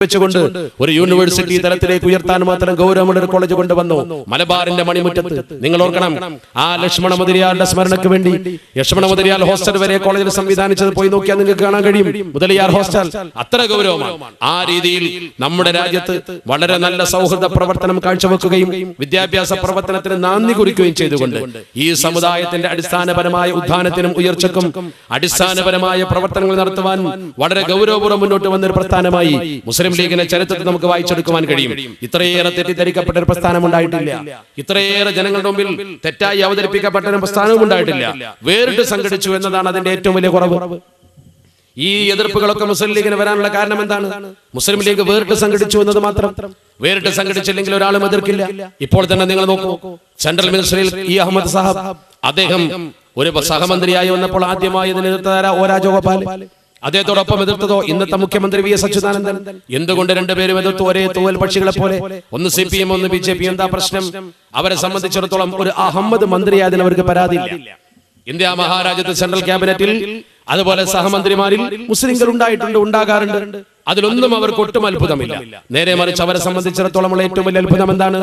വെച്ചുകൊണ്ട് ഒരു യൂണിവേഴ്സിറ്റി തലത്തിലേക്ക് ഉയർത്താൻ മാത്രം ഗൗരവമുള്ള ഒരു കോളേജ് കൊണ്ടുവന്നു മലബാറിന്റെ മണിമുറ്റത്ത്. നിങ്ങൾ ഓർക്കണം, ആ ലക്ഷ്മണ മുതലിയാരുടെ സ്മരണയ്ക്ക് വേണ്ടി ലക്ഷ്മണ മുതലിയാർ ഹോസ്റ്റൽ വരെ കോളേജിൽ സംവിധാനിച്ചത് പോയി നോക്കിയാൽ നിങ്ങൾക്ക് കാണാൻ കഴിയും. മുതലിയാർ ഹോസ്റ്റൽ അത്ര ഗൗരവമാണ്. ആ രീതിയിൽ നമ്മുടെ രാജ്യത്ത് വളരെ നല്ല സൗഹൃദ പ്രവർത്തനം കാഴ്ചവെക്കുകയും വിദ്യാഭ്യാസ പ്രവർത്തനത്തിന് നാന്ദി കുറിക്കുകയും ചെയ്തുകൊണ്ട് ഈ സമുദായത്തിന്റെ അടിസ്ഥാനപരമായ ഉത്ഥാനത്തിനും ഉയർച്ചക്കും അടിസ്ഥാനപരമായ പ്രവർത്തനങ്ങൾ നടത്തുവാൻ വളരെ ഗൗരവപൂർവ്വം മുന്നോട്ട് വന്നൊരു പ്രസ്ഥാനമായി മുസ്ലിം ലീഗിന്റെ ചരിത്രത്തിൽ നമുക്ക് വായിച്ചെടുക്കുവാൻ കഴിയും. ഇത്രയേറെ തെറ്റിദ്ധരിക്കപ്പെട്ട ഒരു പ്രസ്ഥാനം ഉണ്ടായിട്ടില്ല. ഇത്രയേറെ ജനങ്ങളുടെ മുമ്പിൽ തെറ്റായി അവതരിപ്പിക്കപ്പെട്ട ഒരു പ്രസ്ഥാനവും ഉണ്ടായിട്ടില്ല. വേറിട്ട് സംഘടിച്ചു എന്നതാണ് അതിന്റെ ഏറ്റവും വലിയ കുറവ്. ഈ എതിർപ്പുകളൊക്കെ മുസ്ലിം ലീഗിന് വരാനുള്ള കാരണം എന്താണ്? മുസ്ലിം ലീഗ് വേറിട്ട് സംഘടിച്ചു എന്നത് മാത്രം. വേറിട്ട് സംഘടിച്ചില്ലെങ്കിൽ ഒരാളും എതിർക്കില്ല. ഇപ്പോൾ തന്നെ നിങ്ങൾ നോക്കൂ, സെൻട്രൽ മിനിസ്റ്ററിൽ ഇ അഹമ്മദ് സാഹബ്, അദ്ദേഹം ഒരു സഹമന്ത്രിയായി വന്നപ്പോൾ ആദ്യമായി എതിർത്തതാരാ? ഒ രാജഗോപാൽ. അദ്ദേഹത്തോടൊപ്പം എതിർത്തതോ ഇന്നത്തെ മുഖ്യമന്ത്രി വി എസ് അച്യുതാനന്ദൻ. എന്തുകൊണ്ട് രണ്ടുപേരും എതിർത്തു? ഒരേ തൂവൽ പക്ഷികളെ പോലെ. ഒന്ന് CPM, ഒന്ന് BJP. എന്താ പ്രശ്നം? അവരെ സംബന്ധിച്ചിടത്തോളം ഒരു അഹമ്മദ് മന്ത്രിയായതിന് അവർക്ക് പരാതിയില്ല. ഇന്ത്യ മഹാരാജ്യത്ത് സെൻട്രൽ ക്യാബിനറ്റിൽ അതുപോലെ സഹമന്ത്രിമാരിൽ മുസ്ലിംകൾ ഉണ്ടായിട്ടുണ്ട്, ഉണ്ടാകാറുണ്ട്. അതിലൊന്നും അവർക്ക് ഒട്ടും അത്ഭുതമില്ല. നേരെ മറിച്ച് അവരെ സംബന്ധിച്ചിടത്തോളം ഏറ്റവും വലിയ അത്ഭുതം എന്താണ്?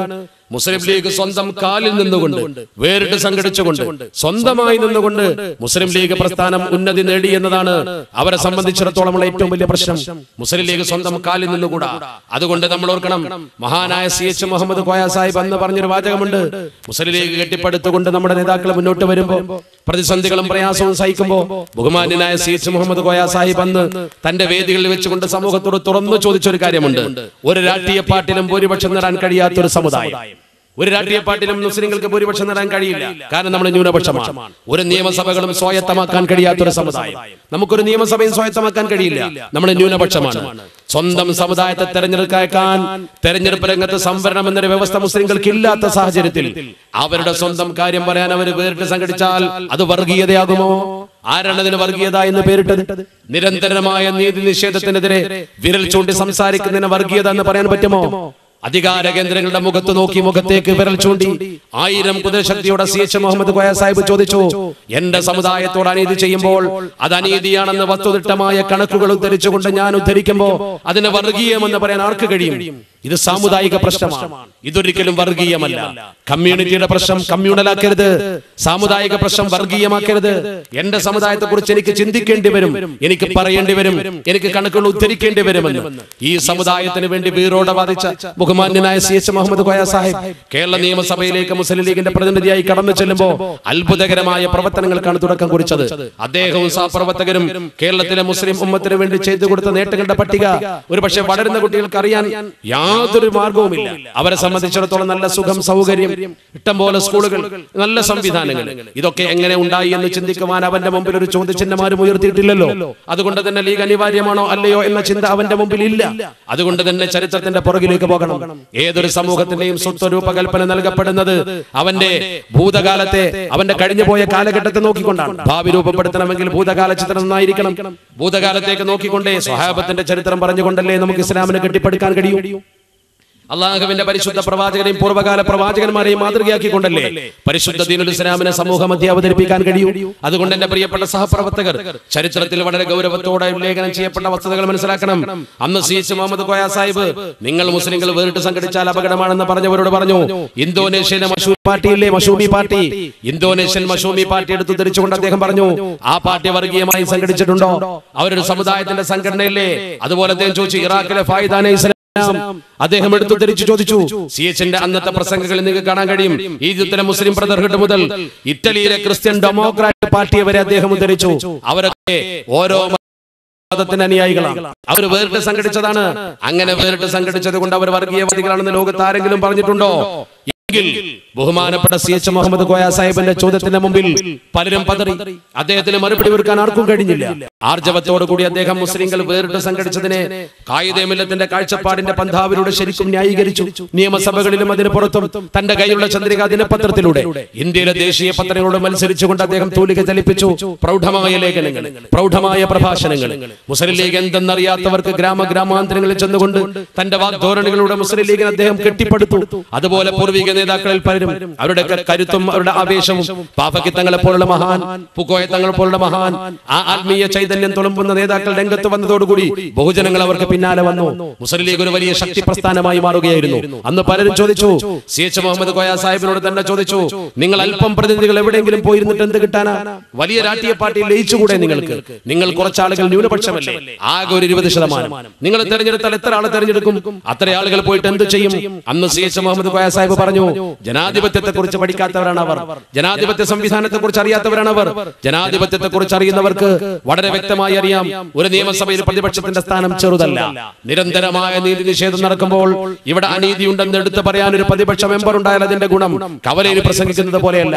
മുസ്ലിം ലീഗ് സ്വന്തം കാലിൽ നിന്നുകൊണ്ട് വേറിട്ട് സംഘടിച്ചുകൊണ്ട് സ്വന്തമായി നിന്നുകൊണ്ട് മുസ്ലിം ലീഗ് പ്രസ്ഥാനം ഉന്നതി നേടി എന്നതാണ് അവരെ സംബന്ധിച്ചിടത്തോളം ഏറ്റവും വലിയ പ്രശ്നം. മുസ്ലിം ലീഗ് സ്വന്തം കാലിൽ നിന്നുകൂടാ. അതുകൊണ്ട് നമ്മൾ ഓർക്കണം, മഹാനായ CH മുഹമ്മദ് കോയ സാഹിബ് അന്ന് പറഞ്ഞൊരു വാചകമുണ്ട്. മുസ്ലിം ലീഗ് കെട്ടിപ്പടുത്തുകൊണ്ട് നമ്മുടെ നേതാക്കൾ മുന്നോട്ട് വരുമ്പോൾ, പ്രതിസന്ധികളും പ്രയാസവും സഹിക്കുമ്പോൾ, ബഹുമാന്യനായ CH മുഹമ്മദ് കോയ സാഹിബ് അന്ന് തന്റെ വേദികളിൽ വെച്ചുകൊണ്ട് സമൂഹത്തോട് തുറന്നു ചോദിച്ചൊരു കാര്യമുണ്ട്. ഒരു രാഷ്ട്രീയ പാർട്ടിയിലും ഭൂരിപക്ഷം നേടാൻ കഴിയാത്തൊരു സമുദായം, ഒരു രാഷ്ട്രീയ പാർട്ടിയിലും മുസ്ലിങ്ങൾക്ക് ഭൂരിപക്ഷം നേടാൻ കഴിയില്ല. കാരണം നമ്മൾ ന്യൂനപക്ഷമാണ്. ഒരു നിയമസഭകളും സ്വായത്തമാക്കാൻ കഴിയാത്തൊരു സമുദായം. നമുക്കൊരു നിയമസഭയും സ്വായത്തമാക്കാൻ കഴിയില്ല, നമ്മൾ ന്യൂനപക്ഷമാണ്. സ്വന്തം സമുദായത്തെ തെരഞ്ഞെടുക്കാൻ തെരഞ്ഞെടുപ്പ് രംഗത്ത് സംവരണം എന്നൊരു വ്യവസ്ഥ മുസ്ലിങ്ങൾക്ക് ഇല്ലാത്ത സാഹചര്യത്തിൽ അവരുടെ സ്വന്തം കാര്യം പറയാൻ അവർ വേറിട്ട് സംഘടിച്ചാൽ അത് വർഗീയതയാകുമോ? ആരാണ് അതിന് വർഗീയത എന്ന് പേരിട്ടത്? നിരന്തരമായ നീതി നിഷേധത്തിനെതിരെ വിരൽ ചൂണ്ടി സംസാരിക്കുന്നതിന് വർഗീയത എന്ന് പറയാൻ പറ്റുമോ? അധികാര കേന്ദ്രങ്ങളുടെ മുഖത്ത് നോക്കി മുഖത്തേക്ക് വിരൽ ചൂണ്ടി 1000 കുതിരശക്തിയോടെ CH മുഹമ്മദ് കോയ സാഹിബ് ചോദിച്ചു, എന്റെ സമുദായത്തോട് അനീതി ചെയ്യുമ്പോൾ അത് അനീതിയാണെന്ന് വസ്തുനിഷ്ഠമായ കണക്കുകൾ ഉദ്ധരിച്ചുകൊണ്ട് ഞാൻ ഉദ്ധരിക്കുമ്പോൾ അതിന് വർഗീയമെന്ന് പറയാൻ ആർക്ക് കഴിയും? ഇത് സാമുദായിക പ്രശ്നമാണ്, ഇതൊരിക്കലും വർഗീയമല്ല. കമ്മ്യൂണിറ്റിയുടെ പ്രശ്നം കമ്മ്യൂണലാക്കരുത്, സാമുദായിക പ്രശ്നം വർഗീയമാക്കരുത്. എന്റെ സമുദായത്തെ കുറിച്ച് എനിക്ക് ചിന്തിക്കേണ്ടി വരും, എനിക്ക് പറയേണ്ടി വരും, എനിക്ക് കണക്കുകൾ ഉദ്ധരിക്കേണ്ടി വരുമെന്ന് ഈ സമുദായത്തിന് വേണ്ടി വീറോടെ വാദിച്ച ബഹുമാന്യനായ CH മുഹമ്മദ് കോയ സാഹിബ് കേരള നിയമസഭയിലേക്ക് മുസ്ലിം ലീഗിന്റെ പ്രതിനിധിയായി കടന്നു ചെല്ലുമ്പോൾ അത്ഭുതകരമായ പ്രവർത്തനങ്ങൾക്കാണ് തുടക്കം കുറിച്ചത്. അദ്ദേഹവും സഹപ്രവർത്തകരും കേരളത്തിലെ മുസ്ലിം ഉമ്മത്തിന് വേണ്ടി ചെയ്തു കൊടുത്ത നേട്ടങ്ങളുടെ പട്ടിക ഒരുപക്ഷെ വളരുന്ന കുട്ടികൾക്ക് അറിയാൻ യാതൊരു മാർഗവുമില്ല. അവരെ സംബന്ധിച്ചിടത്തോളം നല്ല സുഖം, സൗകര്യം, ഇഷ്ടംപോലെ സ്കൂളുകൾ, നല്ല സംവിധാനങ്ങൾ, ഇതൊക്കെ എങ്ങനെ ഉണ്ടായി എന്ന് ചിന്തിക്കുവാൻ അവന്റെ മുമ്പിൽ ഒരു ചോദ്യചിഹ്നം ആരും ഉയർത്തിയിട്ടില്ലല്ലോ. അതുകൊണ്ട് തന്നെ ലീഗ് അനിവാര്യമാണോ അല്ലയോ എന്ന ചിന്ത അവന്റെ മുമ്പിൽ ഇല്ല. അതുകൊണ്ട് തന്നെ ചരിത്രത്തിന്റെ പുറകിലേക്ക് പോകണം. ഏതൊരു സമൂഹത്തിന്റെയും സ്വത്വരൂപകൽപ്പന നൽകപ്പെടുന്നത് അവന്റെ ഭൂതകാലത്തെ, അവന്റെ കഴിഞ്ഞുപോയ കാലഘട്ടത്തെ നോക്കിക്കൊണ്ടാണ്. ഭാവി രൂപപ്പെടുത്തണമെങ്കിൽ ഭൂതകാല ചിത്രം നന്നായിരിക്കണം. ഭൂതകാലത്തേക്ക് നോക്കിക്കൊണ്ടേ സ്വഹാബത്തിന്റെ ചരിത്രം പറഞ്ഞുകൊണ്ടല്ലേ നമുക്ക് ഇസ്ലാമിനെ കെട്ടിപ്പടുക്കാൻ കഴിയൂ. അള്ളാഹുവിന്റെ പരിശുദ്ധ പ്രവാചകനെയും പൂർവ്വകാല പ്രവാചകന്മാരെയും മാതൃകയാക്കിക്കൊണ്ടല്ലേ പരിശുദ്ധ ദീനുൽ ഇസ്ലാമിനെ സമൂഹമധ്യേ അവതരിപ്പിക്കാൻ കഴിയൂ. അതുകൊണ്ട് എന്റെ പ്രിയപ്പെട്ട സഹപ്രവർത്തകർ, ചരിത്രത്തിൽ വളരെ ഗൗരവത്തോടെ ഉല്ലേഖനം ചെയ്യപ്പെട്ട വസ്തുതകൾ മനസ്സിലാക്കണം. അന്ന് CH മുഹമ്മദ് കോയ സാഹിബ് നിങ്ങൾ മുസ്ലിങ്ങൾ വേറിട്ട് സംഘടിച്ചാൽ അപകടമാണെന്ന് പറഞ്ഞവരോട് പറഞ്ഞു, ഇന്തോനേഷ്യയിലെ മഷൂമി പാർട്ടി, ഇന്തോനേഷ്യൻ മഷൂമി പാർട്ടി എടുത്തു ധരിച്ചുകൊണ്ട് അദ്ദേഹം പറഞ്ഞു, ആ പാർട്ടി വർഗീയമായി സംഘടിച്ചിട്ടുണ്ടോ? അവരൊരു സമുദായത്തിന്റെ സംഘടനയല്ലേ? അതുപോലെ അദ്ദേഹം ചോദിച്ചു, ഇറാഖിലെ ഫായിദാനെ ഇസ്ലാം അദ്ദേഹം എടുത്തു ധരിച്ചു ചോദിച്ചു. CHന്റെ അന്നത്തെ പ്രസംഗങ്ങളിൽ നിങ്ങൾക്ക് കാണാൻ കഴിയും. ഈജിപ്തിലെ മുസ്ലിം ബ്രദർഹുഡ് മുതൽ ഇറ്റലിയിലെ ക്രിസ്ത്യൻ ഡെമോക്രാറ്റ് പാർട്ടിയെ വരെ അദ്ദേഹം ഉദ്ധരിച്ചു. അവരൊക്കെ ഓരോ മതത്തിന്റെ അനുയായികളാണ്. അവർ വേറിട്ട് സംഘടിച്ചതാണ്. അങ്ങനെ വേറിട്ട് സംഘടിച്ചത് കൊണ്ട് അവർ വർഗീയവാദികളാണെന്ന് ലോകത്ത് ആരെങ്കിലും പറഞ്ഞിട്ടുണ്ടോ? ബഹുമാനപ്പെട്ട CH മുഹമ്മദ് കോയ സാഹിബിന്റെ ചോദ്യത്തിന്റെ മുമ്പിൽ പലരും പതറി. അദ്ദേഹത്തിന് മറുപടി കൊടുക്കാൻ ആർക്കും കഴിഞ്ഞില്ല. ആർജവത്തോടു കൂടി അദ്ദേഹം മുസ്ലിങ്ങൾ വേറിട്ട് സംഘടിച്ചതിനെ ഖായിദെ മില്ലത്തിന്റെ കാഴ്ചപ്പാടിന്റെ പന്ഥാവിലൂടെ ശരിക്കും ന്യായീകരിച്ചു. നിയമസഭകളിലും അതിന് പുറത്തും തന്റെ കയ്യിലുള്ള ചന്ദ്രിക ദിനപത്രത്തിലൂടെ ഇന്ത്യയിലെ ദേശീയ പത്രങ്ങളോട് മത്സരിച്ചുകൊണ്ട് അദ്ദേഹം തൂലിക ചലിപ്പിച്ചു. പ്രൗഢമായ ലേഖനങ്ങൾ, പ്രൗഢമായ പ്രഭാഷണങ്ങൾ. മുസ്ലിം ലീഗ് എന്തെന്നറിയാത്തവർക്ക് ഗ്രാമാന്തരങ്ങളിൽ ചെന്നുകൊണ്ട് തന്റെ വാഗ്ധോരണികളുടെ മുസ്ലിം ലീഗിനെ അദ്ദേഹം കെട്ടിപ്പടുത്തു. അതുപോലെ പൂർവിക നേതാക്കളിൽ പലരും അവരുടെ കരുത്തും അവരുടെ ആവേശവും പാഫക്കി തങ്ങളെ പോലുള്ള മഹാൻ, പുക്കോയ തങ്ങളെ പോലുള്ള മഹാൻ, ആ ആത്മീയ ചൈതന്യം തുളുമ്പുന്ന നേതാക്കൾ രംഗത്ത് വന്നതോടുകൂടി ബഹുജനങ്ങൾ അവർക്ക് പിന്നാലെ വന്നു. മുസ്ലിം ലീഗ് ഒരു വലിയ ശക്തി പ്രസ്ഥാനമായി മാറുകയായിരുന്നു. അന്ന് പലരും ചോദിച്ചു, CH മുഹമ്മദ് കോയ സാഹിബിനോട് തന്നെ ചോദിച്ചു, നിങ്ങൾ അല്പം പ്രതിനിധികൾ എവിടെയെങ്കിലും പോയിരുന്നിട്ട് എന്ത് കിട്ടാനാ? വലിയ രാഷ്ട്രീയ പാർട്ടിയിൽ ലയിച്ചുകൂടെ നിങ്ങൾക്ക്? നിങ്ങൾ കുറച്ചാളുകൾ ന്യൂനപക്ഷമല്ലേ, ആകെ ഒരു 20%. നിങ്ങൾ തെരഞ്ഞെടുത്താൽ എത്ര ആളെ തെരഞ്ഞെടുക്കും? അത്ര ആളുകൾ പോയിട്ട് എന്ത് ചെയ്യും? അന്ന് CH മുഹമ്മദ് കോയ സാഹിബ് പറഞ്ഞു, ജനാധിപത്യത്തെ കുറിച്ച് പഠിക്കാത്തവരാണ് അവർ, ജനാധിപത്യ സംവിധാനത്തെ കുറിച്ച് അറിയാത്തവരാണ് അവർ. ജനാധിപത്യത്തെ കുറിച്ച് അറിയുന്നവർക്ക് വളരെ വ്യക്തമായി അറിയാം, ഒരു നിയമസഭയിൽ പ്രതിപക്ഷത്തിന്റെ സ്ഥാനം ചെറുതല്ല. നിരന്തരമായ നീതി നിഷേധം നടക്കുമ്പോൾ ഇവിടെ അനീതി ഉണ്ടെന്ന് എടുത്തു പറയാൻ ഒരു പ്രതിപക്ഷ മെമ്പർ ഉണ്ടായാൽ അതിന്റെ ഗുണം കവലയിൽ പ്രസംഗിക്കുന്നത് പോലെയല്ല,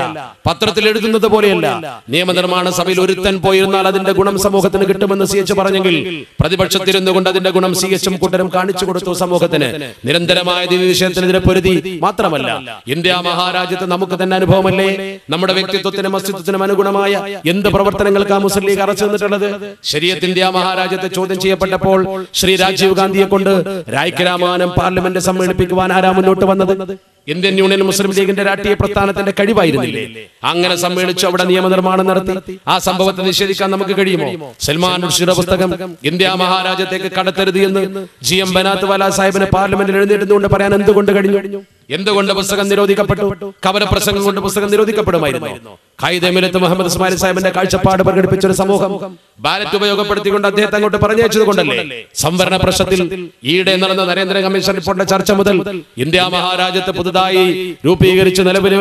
പത്രത്തിൽ എഴുതുന്നത് പോലെയല്ല. നിയമനിർമ്മാണ സഭയിൽ ഒരുത്തൻ പോയിരുന്നാൽ അതിന്റെ ഗുണം സമൂഹത്തിന് കിട്ടുമെന്ന് CH പറഞ്ഞെങ്കിൽ പ്രതിപക്ഷത്തിരുന്നു കൊണ്ട് അതിന്റെ ഗുണം CH കൂട്ടരും കാണിച്ചു കൊടുത്തു സമൂഹത്തിന്. നിരന്തരമായ നീതി നിഷേധത്തിനെതിരെ പൊരുതി മാത്രമല്ല, ഇന്ത്യ മഹാരാജ്യത്ത് നമുക്ക് തന്നെ അനുഭവമല്ലേ, നമ്മുടെ വ്യക്തിത്വത്തിനും അസ്തിത്വത്തിനും അനുഗുണമായ എന്ത് പ്രവർത്തനങ്ങൾക്ക് ആ മുസ്ലിം ലീഗ് അറച്ചു നിന്നിട്ടുള്ളത്? ശരീഅത്ത് ഇന്ത്യ മഹാരാജ്യത്തെ ചോദ്യം ചെയ്യപ്പെട്ടപ്പോൾ ശ്രീ രാജീവ് ഗാന്ധിയെ കൊണ്ട് രായ്ക്കരാമാനം പാർലമെന്റ് സമ്മേളിപ്പിക്കുവാൻ ആരാ മുന്നോട്ട് വന്നത്? ഇന്ത്യൻ യൂണിയൻ മുസ്ലിം ലീഗിന്റെ രാഷ്ട്രീയ പ്രസ്ഥാനത്തിന്റെ കഴിവായിരുന്നില്ലേ? അങ്ങനെ സമ്മേളിച്ചു, അവിടെ നിയമനിർമ്മാണം നടത്തി. ആ സംഭവത്തെ നിഷേധിക്കാൻ നമുക്ക് കഴിയുമോ? സൽമാൻ റുഷ്ദിയുടെ പുസ്തകം ഇന്ത്യ മഹാരാജ്യത്തേക്ക് കടത്തരുത് എന്ന് GM ബനാത്ത് വാല സാഹിബിനെ പാർലമെന്റിൽ എഴുന്നേറ്റുകൊണ്ട് പറയാൻ എന്തുകൊണ്ട് കഴിഞ്ഞു? എന്തുകൊണ്ട് പുസ്തകം നിരോധിക്കപ്പെട്ടു? കവരപ്രസംഗം കൊണ്ട് പുസ്തകം നിരോധിക്കപ്പെടുമായിരുന്നു. ഖൈദ് മുഹമ്മദ് ഇസ്മായിൽ സാഹിബിന്റെ കാഴ്ചപ്പാട് പ്രകടിപ്പിച്ച ഒരു സമൂഹം ബാലറ്റ് ഉപയോഗപ്പെടുത്തിക്കൊണ്ട് അദ്ദേഹത്തെ അങ്ങോട്ട് പറഞ്ഞയച്ചത് കൊണ്ടല്ലേ? സംവരണ പ്രശ്നത്തിൽ ഈയിടെ നടന്ന നരേന്ദ്ര കമ്മീഷൻ റിപ്പോർട്ടിന്റെ ചർച്ച മുതൽ ഇന്ത്യ മഹാരാജ്യത്ത് പുതുതായി രൂപീകരിച്ച് നിലവിൽ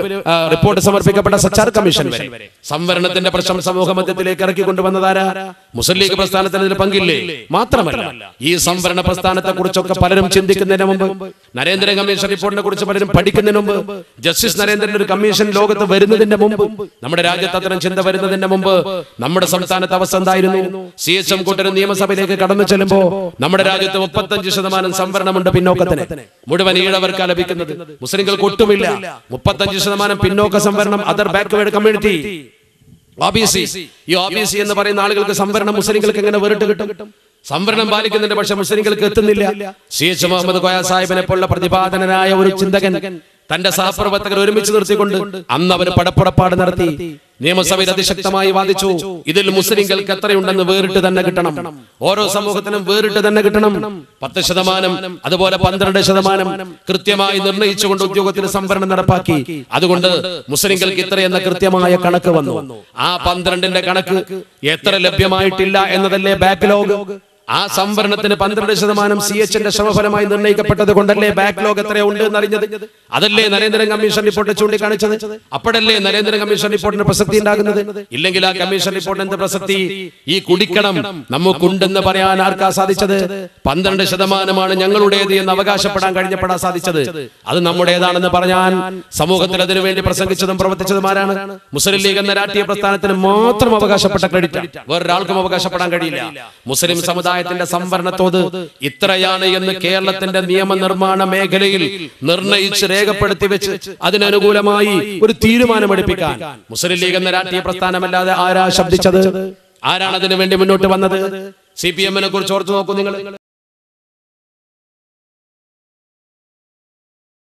റിപ്പോർട്ട് സമർപ്പിക്കപ്പെട്ട സച്ചാർ കമ്മീഷൻ വരെ സംവരണത്തിന്റെ പ്രശ്നം സമൂഹ മധ്യത്തിലേക്ക് ഇറക്കി കൊണ്ടുവന്നതാരാ? മുസ്ലിം ലീഗ് പ്രസ്ഥാനത്തിന് ഇതിൽ പങ്കില്ലേ? മാത്രമല്ല, ഈ സംവരണ പ്രസ്ഥാനത്തെ കുറിച്ചൊക്കെ പലരും ചിന്തിക്കുന്നതിന് മുമ്പ്, നരേന്ദ്ര കമ്മീഷൻ റിപ്പോർട്ടിനെ കുറിച്ച് പലരും പഠിക്കുന്നതിന് മുമ്പ്, ജസ്റ്റിസ് നരേന്ദ്രന്റെ ഒരു കമ്മീഷൻ ലോകത്ത് വരുന്നതിന്റെ മുമ്പ്, നമ്മുടെ രാജ്യത്ത് അത്തരം ചിന്ത വരുന്നതിന്റെ മുമ്പ് നമ്മുടെ സംസ്ഥാനത്ത് അവസ്ഥ എന്തായിരുന്നു? CH കൂട്ടരും നിയമസഭയിലേക്ക് കടന്നു ചെല്ലുമ്പോ നമ്മുടെ രാജ്യത്ത് 35% സംവരണമുണ്ട് പിന്നോക്കത്തിന്. മുഴുവൻ ഈഴവർക്ക് ലഭിക്കുന്നത്, മുസ്ലിങ്ങൾക്ക് ഒട്ടുമില്ല. 35% പിന്നോക്ക സംവരണം, അതർ ബാക്ക്വേർഡ് കമ്മ്യൂണിറ്റി, OBC. ഈ OBC എന്ന് പറയുന്ന ആളുകൾക്ക് സംവരണം മുസ്ലിങ്ങൾക്ക് എങ്ങനെ വേറിട്ട് കിട്ടും? സംവരണം പാലിക്കുന്നുണ്ട്, പക്ഷെ മുസ്ലിങ്ങൾക്ക് എത്തുന്നില്ല. CH മുഹമ്മദ് കോയ സാഹിബിനെ പോലുള്ള പ്രതിപാദനനായ ഒരു ചിന്തകൻ തന്റെ സഹപ്രവർത്തകർ ഒരുമിച്ച് നിർത്തിക്കൊണ്ട് അന്ന് അവർ പടപ്പുറപ്പാട് നടത്തി. നിയമസഭയിൽ അതിശക്തമായി വാദിച്ചു, ഇതിൽ മുസ്ലിങ്ങൾക്ക് എത്രയുണ്ടെന്ന് വേറിട്ട് തന്നെ കിട്ടണം, ഓരോ സമൂഹത്തിനും വേറിട്ട് തന്നെ കിട്ടണം. 10%, അതുപോലെ 12% കൃത്യമായി നിർണയിച്ചുകൊണ്ട് ഉദ്യോഗത്തിന് സംവരണം നടപ്പാക്കി. അതുകൊണ്ട് മുസ്ലിങ്ങൾക്ക് ഇത്രയെന്ന കൃത്യമായ കണക്ക് വന്നു. ആ 12ന്റെ കണക്ക് എത്ര ലഭ്യമായിട്ടില്ല എന്നതല്ലേ ബാക്ക്ലോഗ്. ആ സംവരണത്തിന് 12% CHന്റെ ശ്രമഫലമായി നിർണ്ണയിക്കപ്പെട്ടത് കൊണ്ടല്ലേ ബാക്ക്ലോഗ് എത്രയുണ്ട് എന്നറിഞ്ഞത്. അതല്ലേ നരേന്ദ്രൻ കമ്മീഷൻ റിപ്പോർട്ട് ചൂണ്ടിക്കാണിച്ചത്. അപ്പോഴല്ലേ നരേന്ദ്രൻ കമ്മീഷൻ റിപ്പോർട്ടിന് പ്രസക്തി ഉണ്ടാകുന്നത്. ഇല്ലെങ്കിൽ ആ കമ്മീഷൻ റിപ്പോർട്ട് എന്ത് പ്രസക്തി? ഈ കുടിക്കണം നമുക്കുണ്ടെന്ന് പറയാൻ ആർക്കാ സാധിച്ചത്? 12% ഞങ്ങളുടേത് എന്ന് അവകാശപ്പെടാൻ കഴിഞ്ഞപ്പെടാൻ സാധിച്ചത്. അത് നമ്മുടേതാണെന്ന് പറഞ്ഞാൽ സമൂഹത്തിൽ അതിനുവേണ്ടി പ്രസംഗിച്ചതും പ്രവർത്തിച്ചതും ആരാണ്? മുസ്ലിം ലീഗ് എന്ന രാഷ്ട്രീയ പ്രസ്ഥാനത്തിന് മാത്രം അവകാശപ്പെട്ട ക്രെഡിറ്റ് വേറൊരാൾക്കും അവകാശപ്പെടാൻ കഴിയില്ല. മുസ്ലിം സമുദായത്തിന്റെ സംവരണത്തോത് ഇത്രയാണ് എന്ന് കേരളത്തിന്റെ നിയമനിർമ്മാണ മേഖലയിൽ നിർണയിച്ച് രേഖപ്പെടുത്തി വെച്ച് അതിനനുകൂലമായി ഒരു തീരുമാനമെടുപ്പിക്കാൻ മുസ്ലിം ലീഗ് എന്ന രാഷ്ട്രീയ പ്രസ്ഥാനമല്ലാതെ ആരാ ശബ്ദിച്ചത്? ആരാണ് അതിനു വേണ്ടി മുന്നോട്ട് വന്നത്? CPM കുറിച്ച് ഓർത്തു നോക്കൂ നിങ്ങൾ.